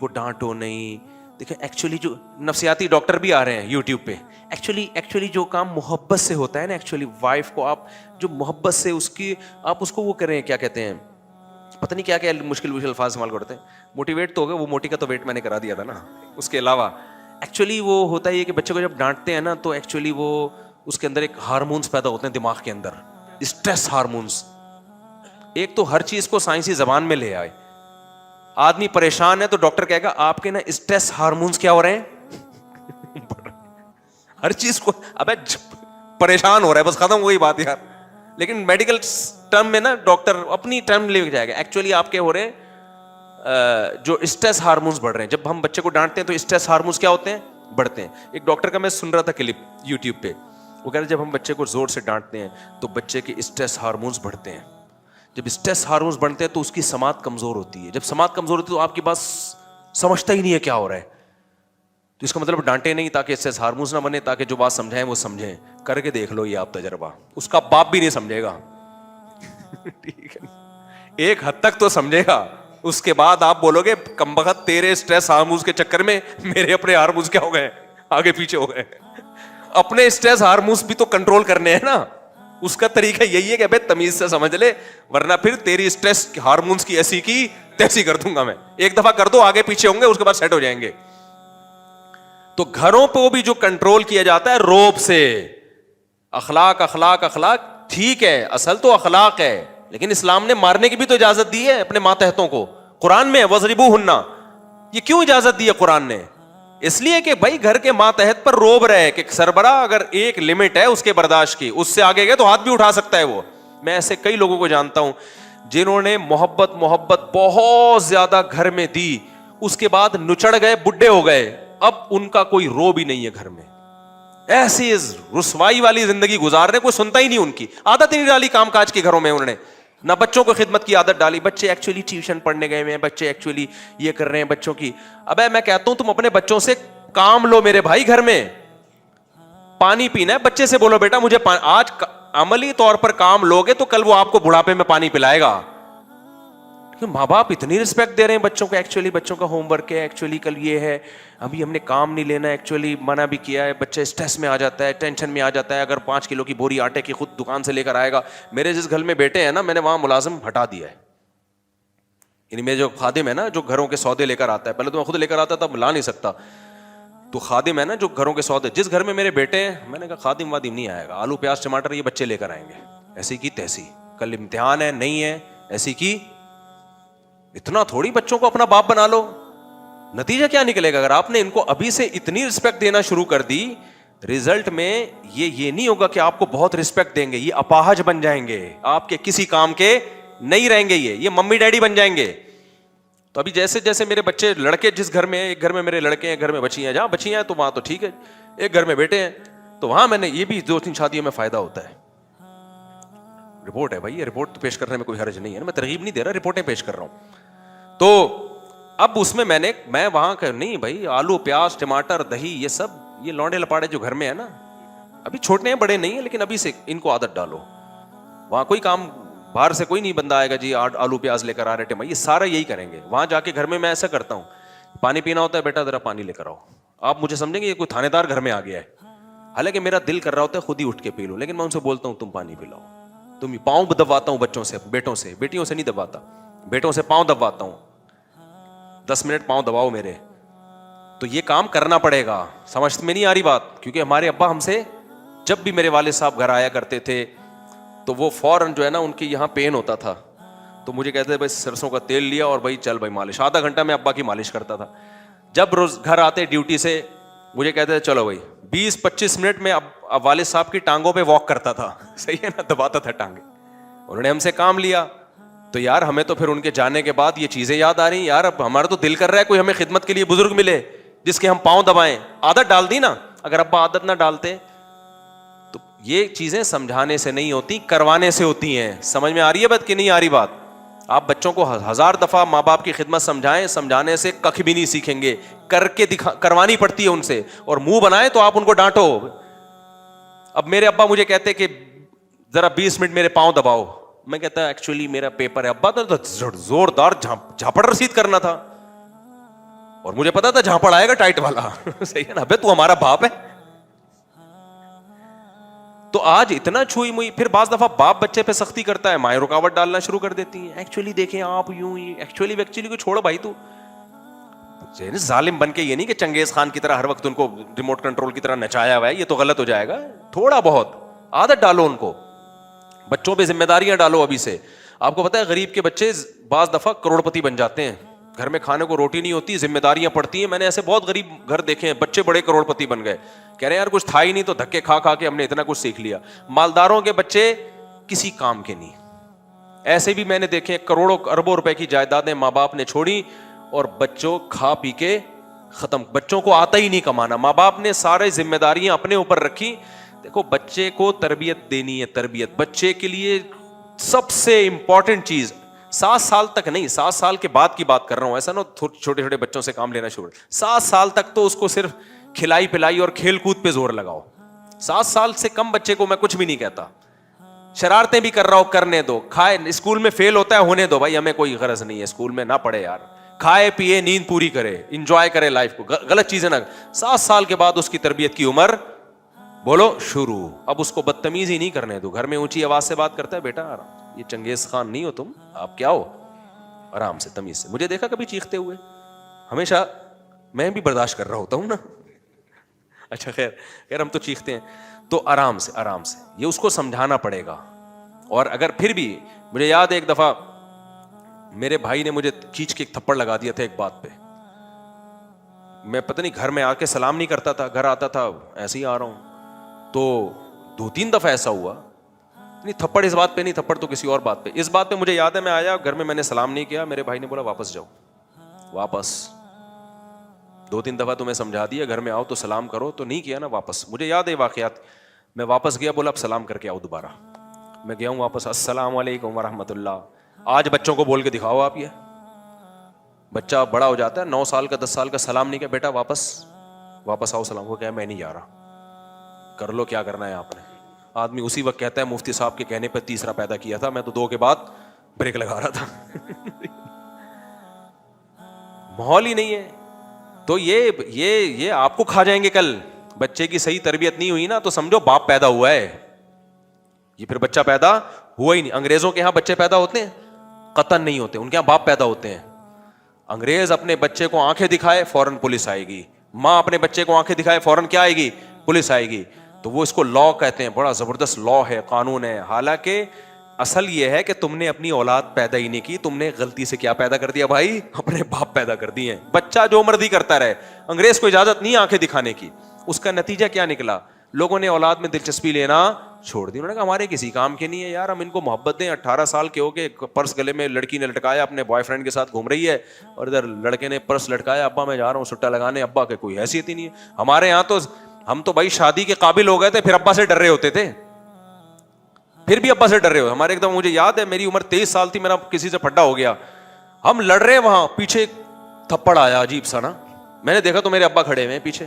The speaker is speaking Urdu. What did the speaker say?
کو ڈانٹو نہیں. دیکھیں ایکچولی جو نفسیاتی ڈاکٹر بھی آ رہے ہیں یوٹیوب پہ, ایکچولی جو کام محبت سے ہوتا ہے نا, ایکچولی وائف کو آپ جو محبت سے اس کی آپ اس کو وہ کریں, کیا کہتے ہیں, پتہ نہیں کیا مشکل الفاظ استعمال کرتے ہیں. موٹیویٹ تو ہو گئے, وہ موٹی کا تو ویٹ میں نے کرا دیا تھا نا. اس کے علاوہ ایکچولی وہ ہوتا ہے یہ کہ بچے کو جب ڈانٹتے ہیں نا تو ایکچولی وہ اس کے اندر ایک ہارمونس پیدا ہوتے ہیں دماغ کے اندر, اسٹریس ہارمونس. ایک تو ہر چیز کو سائنسی زبان میں لے آئے. آدمی پریشان ہے تو ڈاکٹر کہے گا آپ کے نا اسٹریس ہارمونس کیا ہو رہے ہیں, ہر چیز کو ابے پریشان ہو رہا ہے بس, ختم وہی بات یار. لیکن میڈیکل ٹرم میں نا ڈاکٹر اپنی ٹرم لے کے جائے گا. ایکچولی آپ کے ہو رہے ہیں جو اسٹریس ہارمونس بڑھ رہے ہیں. جب ہم بچے کو ڈانٹتے ہیں تو اسٹریس ہارمونس کیا ہوتے ہیں, بڑھتے ہیں. ایک ڈاکٹر کا میں سن رہا تھا کلپ یوٹیوب پہ, وہ کہہ رہے جب ہم بچے کو زور سے ڈانٹتے ہیں تو بچے کے اسٹریس ہارمونس بڑھتے ہیں. جب اسٹریس ہارمونس بڑھتے ہیں تو اس کی سماعت کمزور ہوتی ہے. جب سماعت کمزور ہوتی ہے تو آپ کی بات سمجھتا ہی نہیں ہے کیا ہو رہا ہے. تو اس کا مطلب ڈانٹے نہیں تاکہ اسٹریس ہارمونس نہ بنے, تاکہ جو بات سمجھائیں وہ سمجھیں. کر کے دیکھ لو یہ آپ تجربہ, اس کا باپ بھی نہیں سمجھے گا. ٹھیک ہے, ایک حد تک تو سمجھے گا, اس کے بعد آپ بولو گے کمبخت تیرے اسٹریس ہارمونس کے چکر میں میرے اپنے ہارمونس کیا ہو گئے, آگے پیچھے ہو گئے. اپنے اسٹریس ہارمونس بھی تو کنٹرول کرنے ہیں نا. اس کا طریقہ یہی ہے کہ بھائی تمیز سے سمجھ لے, ورنہ پھر تیری اسٹریس ہارمونس کی ایسی کی تیسی کر دوں گا میں. ایک دفعہ کر دو, آگے پیچھے ہوں گے, اس کے بعد سیٹ ہو جائیں گے. تو گھروں پہ بھی جو کنٹرول کیا جاتا ہے روب سے, اخلاق اخلاق اخلاق ٹھیک ہے, اصل تو اخلاق ہے, لیکن اسلام نے مارنے کی بھی تو اجازت دی ہے اپنے ماتحتوں کو. قرآن میں وَضْرِبُوهُنَّ, یہ کیوں اجازت دی ہے قرآن نے؟ اس لیے کہ بھائی گھر کے ماتحت پر روب رہے کہ سربراہ اگر ایک لمٹ ہے اس کے برداشت کی, اس سے آگے گئے تو ہاتھ بھی اٹھا سکتا ہے وہ. میں ایسے کئی لوگوں کو جانتا ہوں جنہوں نے محبت بہت زیادہ گھر میں دی, اس کے بعد نچڑ گئے, بڈھے ہو گئے, اب ان کا کوئی روب ہی نہیں ہے گھر میں. ایسی رسوائی والی زندگی گزار رہے, کوئی سنتا ہی نہیں ان کی. عادت نہیں ڈالی کام کاج کے گھروں میں انہوں نے, نہ بچوں کو خدمت کی عادت ڈالی. بچے ایکچولی ٹیوشن پڑھنے گئے ہیں, بچے ایکچولی یہ کر رہے ہیں بچوں کی. ابے میں کہتا ہوں تم اپنے بچوں سے کام لو میرے بھائی. گھر میں پانی پینا ہے, بچے سے بولو بیٹا مجھے آج عملی طور پر کام لوگے تو کل وہ آپ کو بڑھاپے میں پانی پلائے گا. ماں باپ اتنی رسپیکٹ دے رہے ہیں بچوں کو, ایکچولی بچوں کا ہوم ورک ہے, ایکچولی کل یہ ہے, ابھی ہم نے کام نہیں لینا, ایکچولی منع بھی کیا ہے. بچہ اسٹریس میں آ جاتا ہے, ٹینشن میں آ جاتا ہے. اگر 5 کلو کی بوری آٹے کی خود دکان سے لے کر آئے گا. میرے جس گھر میں بیٹے ہیں نا, میں نے وہاں ملازم ہٹا دیا ہے. یعنی میرے جو خادم ہے نا جو گھروں کے سودے لے کر آتا ہے, پہلے تو میں خود لے کر آتا تھا, اب لا نہیں سکتا, تو خادم ہے نا جو گھروں کے سودے, جس گھر میں میرے بیٹے ہیں میں نے کہا خادم وادم نہیں آئے گا, آلو پیاز ٹماٹر یہ بچے لے کر آئیں گے. ایسی کی تیسی, کل امتحان ہے نہیں ہے, ایسی کی. اتنا تھوڑی بچوں کو اپنا باپ بنا لو. نتیجہ کیا نکلے گا؟ اگر آپ نے ان کو ابھی سے اتنی رسپیکٹ دینا شروع کر دی, رزلٹ میں یہ نہیں ہوگا کہ آپ کو بہت رسپیکٹ دیں گے, یہ اپاہج بن جائیں گے, آپ کے کسی کام کے نہیں رہیں گے, یہ ممی ڈیڈی بن جائیں گے. تو ابھی جیسے جیسے میرے بچے لڑکے جس گھر میں ہیں, ایک گھر میں میرے لڑکے ہیں, ایک گھر میں بچیاں ہیں, جہاں بچیاں ہیں تو وہاں تو ٹھیک ہے, ایک گھر میں بیٹے ہیں تو وہاں میں نے یہ بھی 2-3 شادیوں میں فائدہ ہوتا ہے. رپورٹ ہے بھائی, یہ رپورٹ پیش کرنے میں کوئی حرج نہیں ہے, میں ترغیب نہیں دے رہا, رپورٹیں پیش کر رہا ہوں. تو اب اس میں وہاں کہ نہیں بھائی آلو پیاز ٹماٹر دہی یہ سب, یہ لونڈے لپاڑے جو گھر میں ہے نا, ابھی چھوٹے ہیں بڑے نہیں ہیں, لیکن ابھی سے ان کو عادت ڈالو. وہاں کوئی کام باہر سے کوئی نہیں بندہ آئے گا جی آلو پیاز لے کر آ رہے ٹماٹر, یہ سارا یہی کریں گے. وہاں جا کے گھر میں ایسا کرتا ہوں, پانی پینا ہوتا ہے بیٹا ذرا پانی لے کر آؤ. آپ مجھے سمجھیں گے یہ کوئی تھانے دار گھر میں آ گیا ہے, حالانکہ میرا دل کر رہا ہوتا ہے خود ہی اٹھ کے پی لو, لیکن میں ان سے بولتا ہوں تم پانی پلاؤ. تم پاؤں دباتا ہوں بچوں سے, بیٹوں سے, بیٹیوں سے نہیں دباتا, بیٹوں سے پاؤں دباتا ہوں, 10 منٹ پاؤں دباؤ میرے. تو یہ کام کرنا پڑے گا. سمجھ میں نہیں آ رہی بات؟ کیونکہ ہمارے ابا ہم سے, جب بھی میرے والد صاحب گھر آیا کرتے تھے تو وہ فوراً جو ہے نا ان کے یہاں پین ہوتا تھا, تو مجھے کہتے تھے بھائی سرسوں کا تیل لیا اور بھائی چل بھائی مالش. آدھا گھنٹہ میں ابا کی مالش کرتا تھا. جب روز گھر آتے ڈیوٹی سے مجھے کہتے تھے چلو بھائی 20-25 منٹ میں اب والد صاحب کی ٹانگوں پہ واک کرتا تھا, صحیح ہے نا, دباتا تھا ٹانگیں. انہوں نے ہم سے کام لیا, تو یار ہمیں تو پھر ان کے جانے کے بعد یہ چیزیں یاد آ رہی ہیں. یار اب ہمارا تو دل کر رہا ہے کوئی ہمیں خدمت کے لیے بزرگ ملے جس کے ہم پاؤں دبائیں. عادت ڈال دی نا, اگر ابا عادت نہ ڈالتے تو یہ چیزیں سمجھانے سے نہیں ہوتی, کروانے سے ہوتی ہیں. سمجھ میں آ رہی ہے بات کہ نہیں آ رہی بات؟ آپ بچوں کو 1000 دفعہ ماں باپ کی خدمت سمجھائیں, سمجھانے سے کخ بھی نہیں سیکھیں گے, کر کے کروانی پڑتی ہے ان سے. اور منہ بنائیں تو آپ ان کو ڈانٹو. اب میرے ابا مجھے کہتے کہ ذرا 20 منٹ میرے پاؤں دباؤ, میں کہتا ایکچولی میرا پیپر ہے ابا, تو زوردار جھاپڑ رسید کرنا تھا. اور مجھے پتا تھا جہاں پڑھائے گا ٹائٹ والا صحیح ہے نا, ابے تو ہمارا باپ ہے. تو آج اتنا چھوئی موئی. پھر بعض دفعہ باپ بچے پہ سختی کرتا ہے, مائیں رکاوٹ ڈالنا شروع کر دیتی ہیں. ایکچولی دیکھیں آپ یوں ہی ایکچولی کو چھوڑو بھائی, تو ظالم بن کے یہ نہیں کہ چنگیز خان کی طرح ہر وقت ان کو ریموٹ کنٹرول کی طرح نچایا ہوا ہے, یہ تو غلط ہو جائے گا. تھوڑا بہت عادت ڈالو ان کو, بچوں پہ ذمہ داریاں ڈالو ابھی سے. آپ کو پتا ہے غریب کے بچے بعض دفعہ کروڑ پتی بن جاتے ہیں. گھر میں کھانے کو روٹی نہیں ہوتی, ذمہ داریاں پڑتی ہیں. میں نے ایسے بہت غریب گھر دیکھے ہیں, بچے بڑے کروڑ پتی بن گئے. کہہ رہے ہیں یار کچھ تھا ہی نہیں تو دھکے کھا کھا کے ہم نے اتنا کچھ سیکھ لیا. مالداروں کے بچے کسی کام کے نہیں. ایسے بھی میں نے دیکھے کروڑوں اربوں روپے کی جائیدادیں ماں باپ نے چھوڑی اور بچوں کھا پی کے ختم. بچوں کو آتا ہی نہیں کمانا, ماں باپ نے سارے ذمہ داریاں اپنے اوپر رکھی. دیکھو بچے کو تربیت دینی ہے, تربیت بچے کے لیے سب سے امپورٹنٹ چیز. 7 سال تک نہیں, 7 سال کے بعد کی بات کر رہا ہوں, ایسا نا چھوٹے چھوٹے بچوں سے کام لینا شروع. 7 سال تک تو اس کو صرف کھلائی پلائی اور کھیل کود پہ زور لگاؤ. 7 سال سے کم بچے کو میں کچھ بھی نہیں کہتا. شرارتیں بھی کر رہا ہو کرنے دو, کھائے اسکول میں فیل ہوتا ہے ہونے دو بھائی, ہمیں کوئی غرض نہیں ہے اسکول میں نہ پڑھے یار. کھائے پیے نیند پوری کرے, انجوائے کرے لائف کو, غلط چیزیں نہ. 7 سال کے بعد اس کی تربیت کی عمر بولو شروع. اب اس کو بدتمیزی نہیں کرنے دو. گھر میں اونچی آواز سے بات کرتا ہے, بیٹا یہ چنگیز خان نہیں ہو تم, آپ کیا ہو, آرام سے تمیز سے. مجھے دیکھا کبھی چیختے ہوئے؟ ہمیشہ میں بھی برداشت کر رہا ہوتا ہوں نا. اچھا خیر ہم تو چیختے ہیں. تو آرام سے آرام سے یہ اس کو سمجھانا پڑے گا. اور اگر پھر بھی, مجھے یاد ہے ایک دفعہ میرے بھائی نے مجھے کھینچ کے ایک تھپڑ لگا دیا تھا ایک بات پہ. میں پتہ نہیں گھر میں آ کے سلام نہیں کرتا تھا, گھر آتا تھا ایسے ہی آ رہا ہوں. تو 2-3 دفعہ ایسا ہوا. نہیں تھپڑ اس بات پہ نہیں, تھپڑ تو کسی اور بات پہ. اس بات پہ مجھے یاد ہے میں آیا گھر میں نے سلام نہیں کیا, میرے بھائی نے بولا واپس جاؤ, واپس. 2-3 دفعہ تمہیں سمجھا دیا گھر میں آؤ تو سلام کرو, تو نہیں کیا نا واپس. مجھے یاد ہے واقعات. میں واپس گیا, بولا اب سلام کر کے آؤ دوبارہ. میں گیا ہوں واپس, السلام علیکم ورحمۃ اللہ. آج بچوں کو بول کے دکھاؤ آپ, یہ بچہ بڑا ہو جاتا ہے 9 سال کا 10 سال کا, سلام نہیں کیا, بیٹا واپس آؤ سلام کو. کیا میں نہیں جا رہا, کر لو کیا کرنا ہے آپ نے. آدمی اسی وقت کہتا ہے مفتی صاحب کے کہنے پہ تیسرا پیدا کیا تھا, میں تو 2 کے بعد بریک لگا رہا تھا. ماحول ہی نہیں ہے. تو یہ آپ کو کھا جائیں گے کل. بچے کی صحیح تربیت نہیں ہوئی نا تو سمجھو باپ پیدا ہوا ہے, یہ پھر بچہ پیدا ہوا ہی نہیں. انگریزوں کے یہاں بچے پیدا ہوتے ہیں, قطعاً نہیں ہوتے, ان کے یہاں باپ پیدا ہوتے ہیں. انگریز اپنے بچے کو آنکھیں دکھائے فوراً پولیس آئے گی, ماں اپنے بچے کو آنکھیں دکھائے فوراً کیا آئے گی, پولیس آئے گی. تو وہ اس کو لا کہتے ہیں, بڑا زبردست لا ہے, قانون ہے. حالانکہ اصل یہ ہے کہ تم نے اپنی اولاد پیدا ہی نہیں کی, تم نے غلطی سے کیا پیدا کر دیا بھائی, اپنے باپ پیدا کر دیے. بچہ جو مرضی کرتا رہے, انگریز کو اجازت نہیں آنکھیں دکھانے کی. اس کا نتیجہ کیا نکلا, لوگوں نے اولاد میں دلچسپی لینا چھوڑ دی. انہوں نے کہا ہمارے کسی کام کے نہیں ہے یار, ہم ان کو محبت دیں. 18 سال کے ہو کے پرس گلے میں لڑکی نے لٹکایا, اپنے بوائے فرینڈ کے ساتھ گھوم رہی ہے, اور ادھر لڑکے نے پرس لٹکایا, ابا میں جا رہا ہوں سٹا لگانے. ابا کے کوئی حیثیت ہی نہیں ہے. ہمارے یہاں تو ہم تو بھائی شادی کے قابل ہو گئے تھے, پھر ابا سے ڈر رہے ہوتے تھے, پھر بھی ابا سے ڈر رہے ہو. ہمارے ایک دم مجھے یاد ہے میری عمر 23 سال تھی, میرا کسی سے پھڈا ہو گیا, ہم لڑ رہے, وہاں پیچھے تھپڑ آیا عجیب سا نا. میں نے دیکھا تو میرے ابا کھڑے ہوئے ہیں پیچھے,